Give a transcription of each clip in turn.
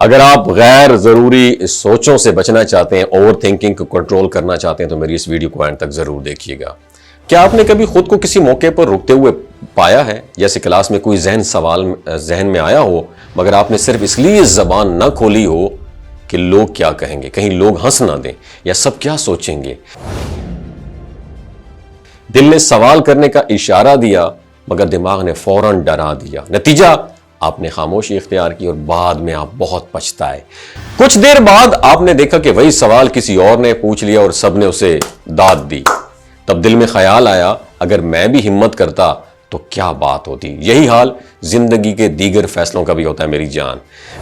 اگر آپ غیر ضروری سوچوں سے بچنا چاہتے ہیں، اوور تھنکنگ کو کنٹرول کرنا چاہتے ہیں، تو میری اس ویڈیو کو اینڈ تک ضرور دیکھیے گا۔ کیا آپ نے کبھی خود کو کسی موقع پر رکتے ہوئے پایا ہے؟ جیسے کلاس میں کوئی سوال ذہن میں آیا ہو، مگر آپ نے صرف اس لیے زبان نہ کھولی ہو کہ لوگ کیا کہیں گے، کہیں لوگ ہنس نہ دیں، یا سب کیا سوچیں گے۔ دل نے سوال کرنے کا اشارہ دیا مگر دماغ نے فوراً ڈرا دیا، نتیجہ آپ نے خاموشی اختیار کی اور بعد میں آپ بہت پچھتائے۔ کچھ دیر بعد آپ نے دیکھا کہ وہی سوال کسی اور نے پوچھ لیا اور سب نے اسے داد دی۔ تب دل میں خیال آیا، اگر میں بھی ہمت کرتا تو کیا بات ہوتی۔ یہی حال زندگی کے دیگر فیصلوں کا بھی ہوتا ہے میری جان۔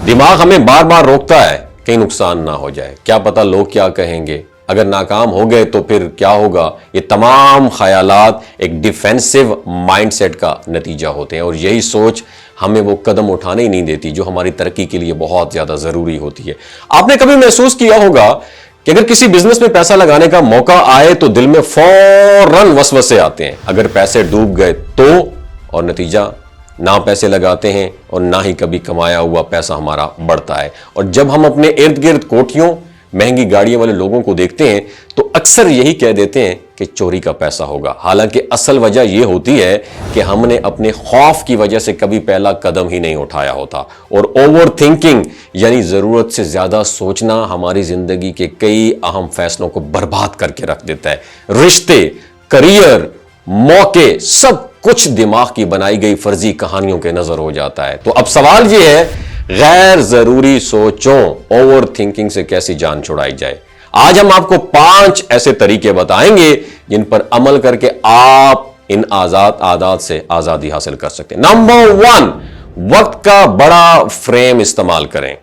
دماغ ہمیں بار بار روکتا ہے، کہیں نقصان نہ ہو جائے، کیا پتہ لوگ کیا کہیں گے، اگر ناکام ہو گئے تو پھر کیا ہوگا۔ یہ تمام خیالات ایک ڈیفینسو مائنڈ سیٹ کا نتیجہ ہوتے ہیں، اور یہی سوچ ہمیں وہ قدم اٹھانے ہی نہیں دیتی جو ہماری ترقی کے لیے بہت زیادہ ضروری ہوتی ہے۔ آپ نے کبھی محسوس کیا ہوگا کہ اگر کسی بزنس میں پیسہ لگانے کا موقع آئے تو دل میں فوراً وسوسے آتے ہیں، اگر پیسے ڈوب گئے تو، اور نتیجہ نہ پیسے لگاتے ہیں اور نہ ہی کبھی کمایا ہوا پیسہ ہمارا بڑھتا ہے۔ اور جب ہم اپنے ارد گرد کوٹھیوں، مہنگی گاڑیوں والے لوگوں کو دیکھتے ہیں تو اکثر یہی کہہ دیتے ہیں کہ چوری کا پیسہ ہوگا، حالانکہ اصل وجہ یہ ہوتی ہے کہ ہم نے اپنے خوف کی وجہ سے کبھی پہلا قدم ہی نہیں اٹھایا ہوتا۔ اور اوور تھنکنگ یعنی ضرورت سے زیادہ سوچنا ہماری زندگی کے کئی اہم فیصلوں کو برباد کر کے رکھ دیتا ہے۔ رشتے، کریئر، موقع، سب کچھ دماغ کی بنائی گئی فرضی کہانیوں کے نظر ہو جاتا ہے۔ تو اب سوال یہ ہے، غیر ضروری سوچوں، اوور تھنکنگ سے کیسی جان چھڑائی جائے۔ آج ہم آپ کو 5 ایسے طریقے بتائیں گے جن پر عمل کر کے آپ ان عادات سے آزادی حاصل کر سکتے ہیں۔ نمبر 1، وقت کا بڑا فریم استعمال کریں۔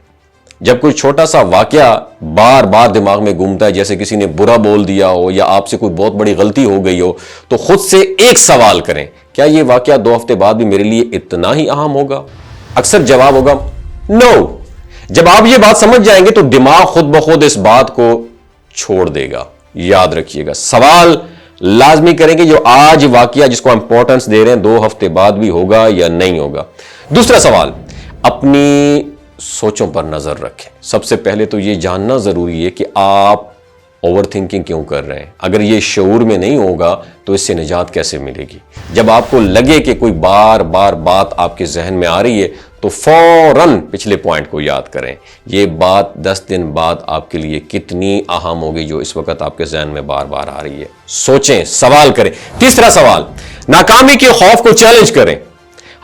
جب کوئی چھوٹا سا واقعہ بار بار دماغ میں گھومتا ہے، جیسے کسی نے برا بول دیا ہو یا آپ سے کوئی بہت بڑی غلطی ہو گئی ہو، تو خود سے ایک سوال کریں، کیا یہ واقعہ 2 ہفتے بعد بھی میرے لیے اتنا ہی اہم ہوگا؟ اکثر جواب ہوگا نو۔ جب آپ یہ بات سمجھ جائیں گے تو دماغ خود بخود اس بات کو چھوڑ دے گا۔ یاد رکھیے گا، سوال لازمی کریں کہ جو آج واقعہ جس کو امپورٹنس دے رہے ہیں 2 ہفتے بعد بھی ہوگا یا نہیں ہوگا۔ دوسرا سوال، اپنی سوچوں پر نظر رکھیں۔ سب سے پہلے تو یہ جاننا ضروری ہے کہ آپ اوور تھنکنگ کیوں کر رہے ہیں۔ اگر یہ شعور میں نہیں ہوگا تو اس سے نجات کیسے ملے گی؟ جب آپ کو لگے کہ کوئی بار بار بات آپ کے ذہن میں آ رہی ہے تو فوراً پچھلے پوائنٹ کو یاد کریں۔ یہ بات 10 دن بعد آپ کے لیے کتنی اہم ہوگی جو اس وقت آپ کے ذہن میں بار بار آ رہی ہے۔ سوچیں، سوال کریں۔ تیسرا سوال، ناکامی کے خوف کو چیلنج کریں۔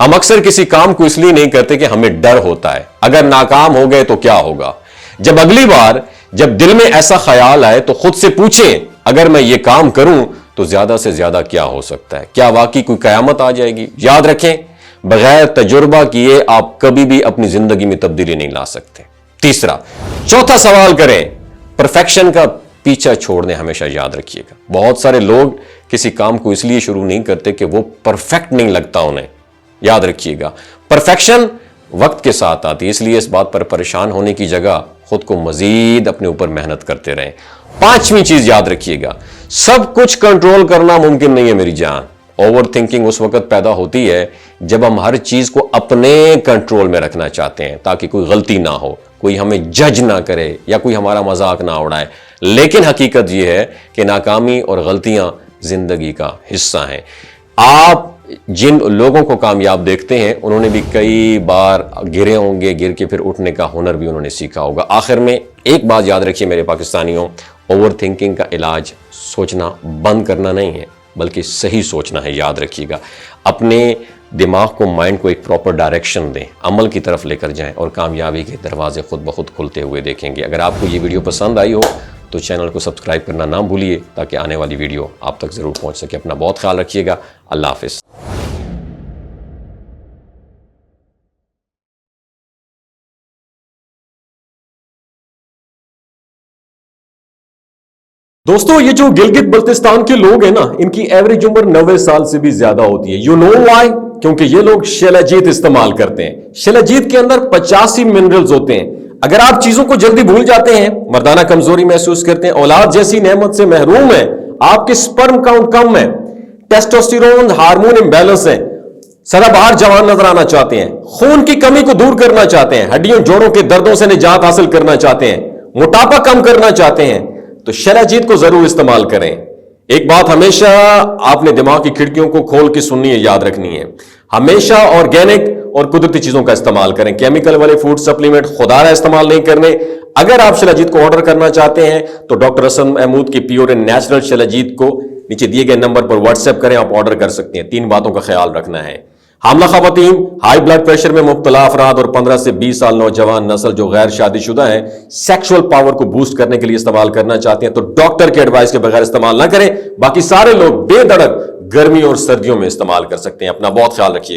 ہم اکثر کسی کام کو اس لیے نہیں کرتے کہ ہمیں ڈر ہوتا ہے، اگر ناکام ہو گئے تو کیا ہوگا۔ جب اگلی بار جب دل میں ایسا خیال آئے تو خود سے پوچھیں، اگر میں یہ کام کروں تو زیادہ سے زیادہ کیا ہو سکتا ہے؟ کیا واقعی کوئی قیامت آ جائے گی؟ یاد رکھیں، بغیر تجربہ کیے آپ کبھی بھی اپنی زندگی میں تبدیلی نہیں لا سکتے۔ چوتھا سوال کریں، پرفیکشن کا پیچھا چھوڑنے ہمیشہ یاد رکھیے گا۔ بہت سارے لوگ کسی کام کو اس لیے شروع نہیں کرتے کہ وہ پرفیکٹ نہیں لگتا انہیں۔ یاد رکھیے گا، پرفیکشن وقت کے ساتھ آتی ہے، اس لیے اس بات پر پریشان ہونے کی جگہ خود کو مزید اپنے اوپر محنت کرتے رہیں۔ 5ویں چیز یاد رکھیے گا، سب کچھ کنٹرول کرنا ممکن نہیں ہے میری جان۔ اوور تھنکنگ اس وقت پیدا ہوتی ہے جب ہم ہر چیز کو اپنے کنٹرول میں رکھنا چاہتے ہیں تاکہ کوئی غلطی نہ ہو، کوئی ہمیں جج نہ کرے یا کوئی ہمارا مذاق نہ اڑائے۔ لیکن حقیقت یہ ہے کہ ناکامی اور غلطیاں زندگی کا حصہ ہیں۔ آپ جن لوگوں کو کامیاب دیکھتے ہیں انہوں نے بھی کئی بار گرے ہوں گے، گر کے پھر اٹھنے کا ہنر بھی انہوں نے سیکھا ہوگا۔ آخر میں ایک بات یاد رکھیے میرے پاکستانیوں، اوور تھنکنگ کا علاج سوچنا بند کرنا نہیں ہے بلکہ صحیح سوچنا ہے۔ یاد رکھیے گا، اپنے دماغ کو، مائنڈ کو ایک پراپر ڈائریکشن دیں، عمل کی طرف لے کر جائیں اور کامیابی کے دروازے خود بخود کھلتے ہوئے دیکھیں گے۔ اگر آپ کو یہ ویڈیو پسند آئی ہو تو چینل کو سبسکرائب کرنا نہ بھولیے تاکہ آنے والی ویڈیو آپ تک ضرور پہنچ سکے۔ اپنا بہت خیال رکھیے گا، اللہ حافظ۔ دوستو، یہ جو گلگت بلتستان کے لوگ ہیں نا، ان کی ایوریج عمر 90 سال سے بھی زیادہ ہوتی ہے۔ You know why? کیونکہ یہ لوگ شیلاجیت استعمال کرتے ہیں۔ شیلاجیت کے اندر 85 منرلز ہوتے ہیں۔ اگر آپ چیزوں کو جلدی بھول جاتے ہیں، مردانہ کمزوری محسوس کرتے ہیں، اولاد جیسی نعمت سے محروم ہیں، آپ کے سپرم کاؤنٹ کم ہے، ٹیسٹوسٹیرون ہارمون امبیلنس ہے، سدا بہار جوان نظر آنا چاہتے ہیں، خون کی کمی کو دور کرنا چاہتے ہیں، ہڈیوں جوڑوں کے دردوں سے نجات حاصل کرنا چاہتے ہیں، موٹاپا کم کرنا چاہتے ہیں، تو شیلاجیت کو ضرور استعمال کریں۔ ایک بات ہمیشہ آپ نے دماغ کی کھڑکیوں کو کھول کے سننی ہے، یاد رکھنی ہے، ہمیشہ آرگینک اور قدرتی چیزوں کا استعمال کریں، کیمیکل والے فوڈ سپلیمنٹ خدا رہا استعمال نہیں کرنے۔ اگر آپ شیلاجیت کو آرڈر کرنا چاہتے ہیں تو ڈاکٹر حسن محمود کی پیور اینڈ نیچرل شیلاجیت کو نیچے دیے گئے نمبر پر واٹس ایپ کریں، آپ آرڈر کر سکتے ہیں۔ 3 باتوں کا خیال رکھنا ہے: حاملہ خواتین، ہائی بلڈ پریشر میں مبتلا افراد اور 15 سے 20 سال نوجوان نسل جو غیر شادی شدہ ہیں، سیکشول پاور کو بوسٹ کرنے کے لیے استعمال کرنا چاہتے ہیں تو ڈاکٹر کے ایڈوائس کے بغیر استعمال نہ کریں۔ باقی سارے لوگ بے دھڑک گرمی اور سردیوں میں استعمال کر سکتے ہیں۔ اپنا بہت خیال رکھیے گا۔